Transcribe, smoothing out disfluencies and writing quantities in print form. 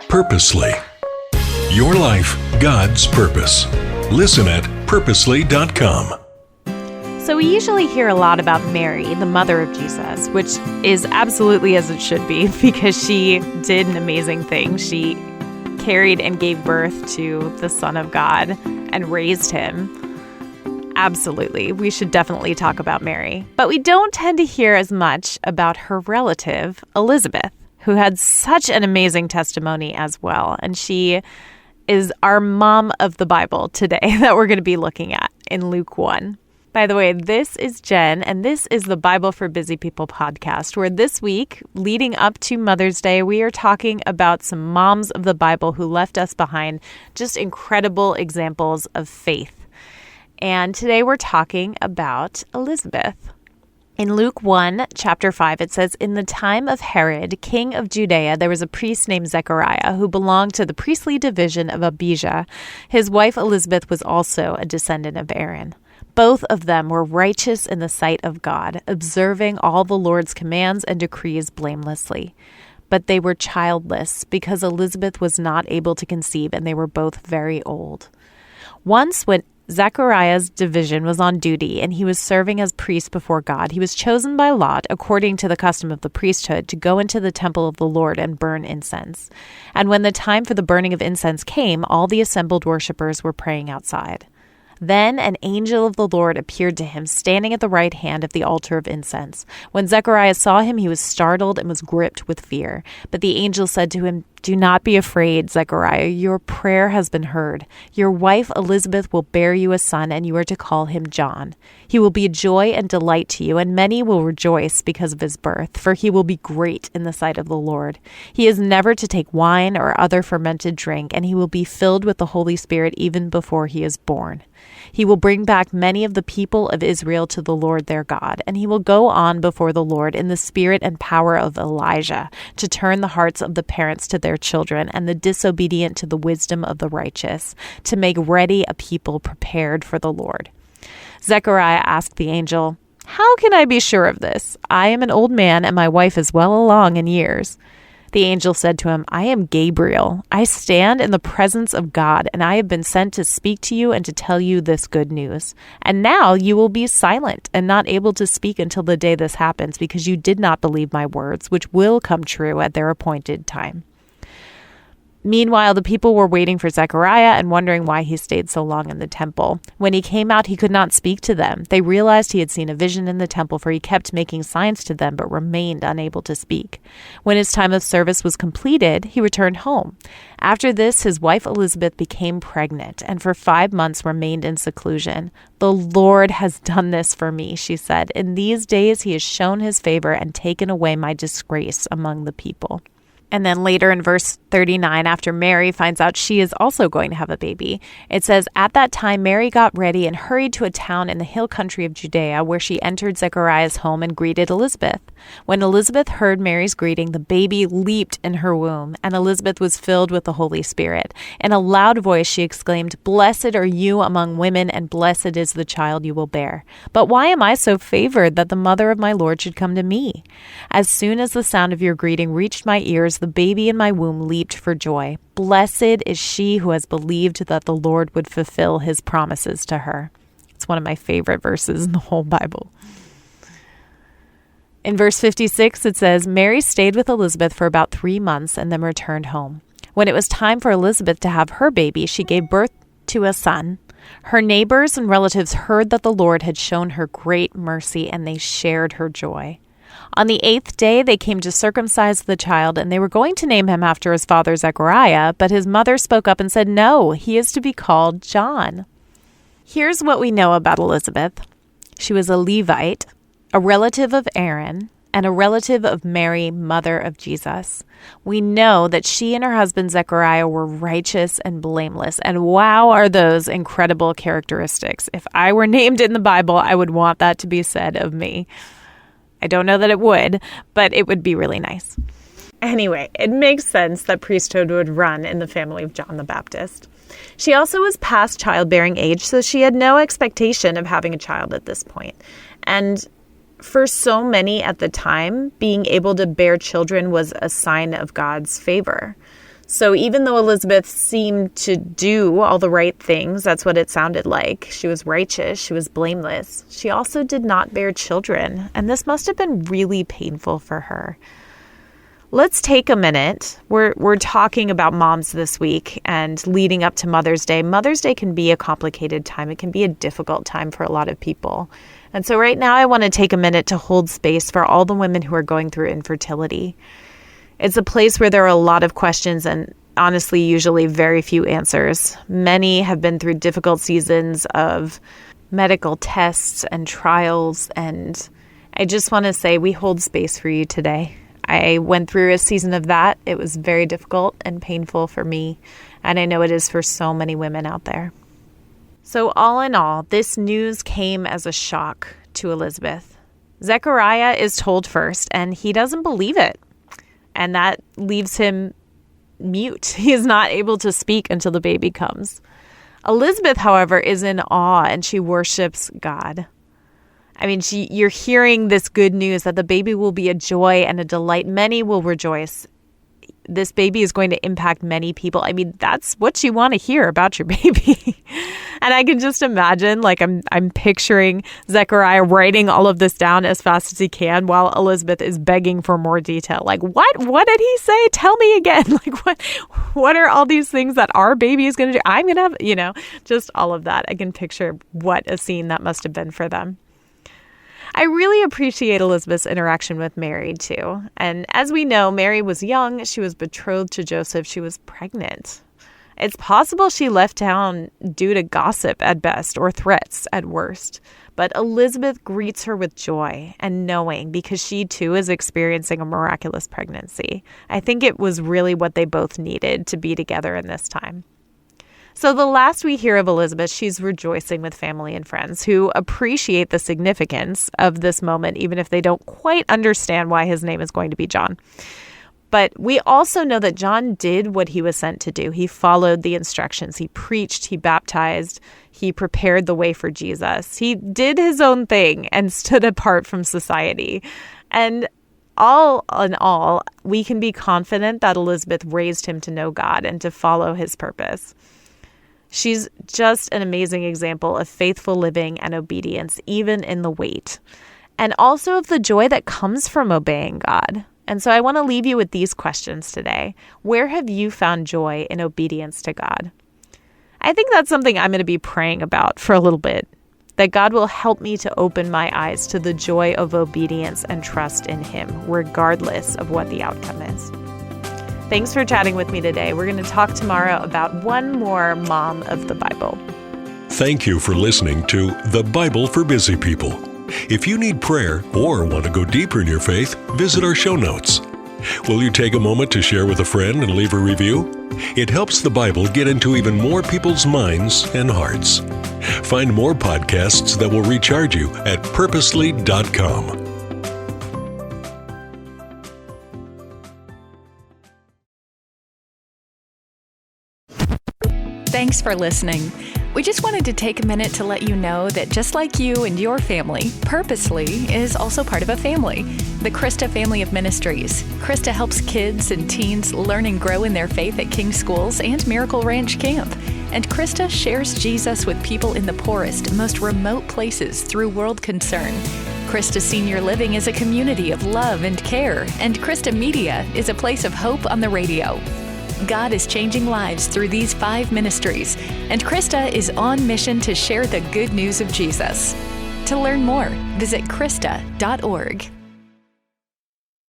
Purposely. Your life, God's purpose. Listen at purposely.com. So we usually hear a lot about Mary, the mother of Jesus, which is absolutely as it should be because she did an amazing thing. She carried and gave birth to the Son of God and raised him. Absolutely. We should definitely talk about Mary. But we don't tend to hear as much about her relative, Elizabeth, who had such an amazing testimony as well. And she is our mom of the Bible today that we're going to be looking at in Luke 1. By the way, this is Jen, and this is the Bible for Busy People podcast, where this week, leading up to Mother's Day, we are talking about some moms of the Bible who left us behind just incredible examples of faith. And today we're talking about Elizabeth. In Luke 1, chapter 5, it says, "In the time of Herod, king of Judea, there was a priest named Zechariah who belonged to the priestly division of Abijah. His wife Elizabeth was also a descendant of Aaron. Both of them were righteous in the sight of God, observing all the Lord's commands and decrees blamelessly. But they were childless because Elizabeth was not able to conceive, and they were both very old. Once when Zechariah's division was on duty and he was serving as priest before God, he was chosen by Lot, according to the custom of the priesthood, to go into the temple of the Lord and burn incense. And when the time for the burning of incense came, all the assembled worshippers were praying outside. Then an angel of the Lord appeared to him, standing at the right hand of the altar of incense. When Zechariah saw him, he was startled and was gripped with fear. But the angel said to him, 'Do not be afraid, Zechariah. Your prayer has been heard. Your wife Elizabeth will bear you a son, and you are to call him John. He will be a joy and delight to you, and many will rejoice because of his birth, for he will be great in the sight of the Lord. He is never to take wine or other fermented drink, and he will be filled with the Holy Spirit even before he is born. He will bring back many of the people of Israel to the Lord their God, and he will go on before the Lord in the spirit and power of Elijah, to turn the hearts of the parents to their children and the disobedient to the wisdom of the righteous, to make ready a people prepared for the Lord.' Zechariah asked the angel, 'How can I be sure of this? I am an old man, and my wife is well along in years.' The angel said to him, 'I am Gabriel. I stand in the presence of God, and I have been sent to speak to you and to tell you this good news. And now you will be silent and not able to speak until the day this happens, because you did not believe my words, which will come true at their appointed time.' Meanwhile, the people were waiting for Zechariah and wondering why he stayed so long in the temple. When he came out, he could not speak to them. They realized he had seen a vision in the temple, for he kept making signs to them, but remained unable to speak. When his time of service was completed, he returned home. After this, his wife Elizabeth became pregnant, and for 5 months remained in seclusion. 'The Lord has done this for me,' she said. 'In these days he has shown his favor and taken away my disgrace among the people.'" And then later in verse 39, after Mary finds out she is also going to have a baby, it says, "At that time Mary got ready and hurried to a town in the hill country of Judea, where she entered Zechariah's home and greeted Elizabeth. When Elizabeth heard Mary's greeting, the baby leaped in her womb, and Elizabeth was filled with the Holy Spirit. In a loud voice she exclaimed, 'Blessed are you among women, and blessed is the child you will bear. But why am I so favored that the mother of my Lord should come to me? As soon as the sound of your greeting reached my ears, the baby in my womb leaped for joy. Blessed is she who has believed that the Lord would fulfill his promises to her.'" It's one of my favorite verses in the whole Bible. In verse 56, it says, "Mary stayed with Elizabeth for about 3 months and then returned home. When it was time for Elizabeth to have her baby, she gave birth to a son. Her neighbors and relatives heard that the Lord had shown her great mercy, and they shared her joy. On the 8th day, they came to circumcise the child, and they were going to name him after his father Zechariah, but his mother spoke up and said, 'No, he is to be called John.'" Here's what we know about Elizabeth. She was a Levite, a relative of Aaron, and a relative of Mary, mother of Jesus. We know that she and her husband Zechariah were righteous and blameless, and wow, are those incredible characteristics. If I were named in the Bible, I would want that to be said of me. I don't know that it would, but it would be really nice. Anyway, it makes sense that priesthood would run in the family of John the Baptist. She also was past childbearing age, so she had no expectation of having a child at this point. And for so many at the time, being able to bear children was a sign of God's favor. So even though Elizabeth seemed to do all the right things, that's what it sounded like. She was righteous, she was blameless. She also did not bear children, and this must have been really painful for her. Let's take a minute. We're talking about moms this week and leading up to Mother's Day. Mother's Day can be a complicated time. It can be a difficult time for a lot of people. And so right now I want to take a minute to hold space for all the women who are going through infertility. It's a place where there are a lot of questions and honestly, usually very few answers. Many have been through difficult seasons of medical tests and trials. And I just want to say we hold space for you today. I went through a season of that. It was very difficult and painful for me. And I know it is for so many women out there. So all in all, this news came as a shock to Elizabeth. Zechariah is told first, and he doesn't believe it. And that leaves him mute. He is not able to speak until the baby comes. Elizabeth, however, is in awe and she worships God. I mean, you're hearing this good news that the baby will be a joy and a delight. Many will rejoice. This baby is going to impact many people. I mean, that's what you want to hear about your baby. And I can just imagine, like, I'm picturing Zechariah writing all of this down as fast as he can while Elizabeth is begging for more detail. Like, what did he say? Tell me again. Like, what are all these things that our baby is going to do? I'm going to have, just all of that. I can picture what a scene that must have been for them. I really appreciate Elizabeth's interaction with Mary, too. And as we know, Mary was young. She was betrothed to Joseph. She was pregnant. It's possible she left town due to gossip at best or threats at worst. But Elizabeth greets her with joy and knowing because she, too, is experiencing a miraculous pregnancy. I think it was really what they both needed to be together in this time. So the last we hear of Elizabeth, she's rejoicing with family and friends who appreciate the significance of this moment, even if they don't quite understand why his name is going to be John. But we also know that John did what he was sent to do. He followed the instructions. He preached, he baptized, he prepared the way for Jesus. He did his own thing and stood apart from society. And all in all, we can be confident that Elizabeth raised him to know God and to follow his purpose. She's just an amazing example of faithful living and obedience, even in the wait, and also of the joy that comes from obeying God. And so I want to leave you with these questions today. Where have you found joy in obedience to God? I think that's something I'm going to be praying about for a little bit, that God will help me to open my eyes to the joy of obedience and trust in Him, regardless of what the outcome is. Thanks for chatting with me today. We're going to talk tomorrow about one more mom of the Bible. Thank you for listening to The Bible for Busy People. If you need prayer or want to go deeper in your faith, visit our show notes. Will you take a moment to share with a friend and leave a review? It helps the Bible get into even more people's minds and hearts. Find more podcasts that will recharge you at purposely.com. Thanks for listening. We just wanted to take a minute to let you know that just like you and your family, Purposely is also part of a family, the Krista Family of Ministries. Krista helps kids and teens learn and grow in their faith at King Schools and Miracle Ranch Camp. And Krista shares Jesus with people in the poorest, most remote places through World Concern. Krista Senior Living is a community of love and care, and Krista Media is a place of hope on the radio. God is changing lives through these 5 ministries, and Krista is on mission to share the good news of Jesus. To learn more, visit krista.org.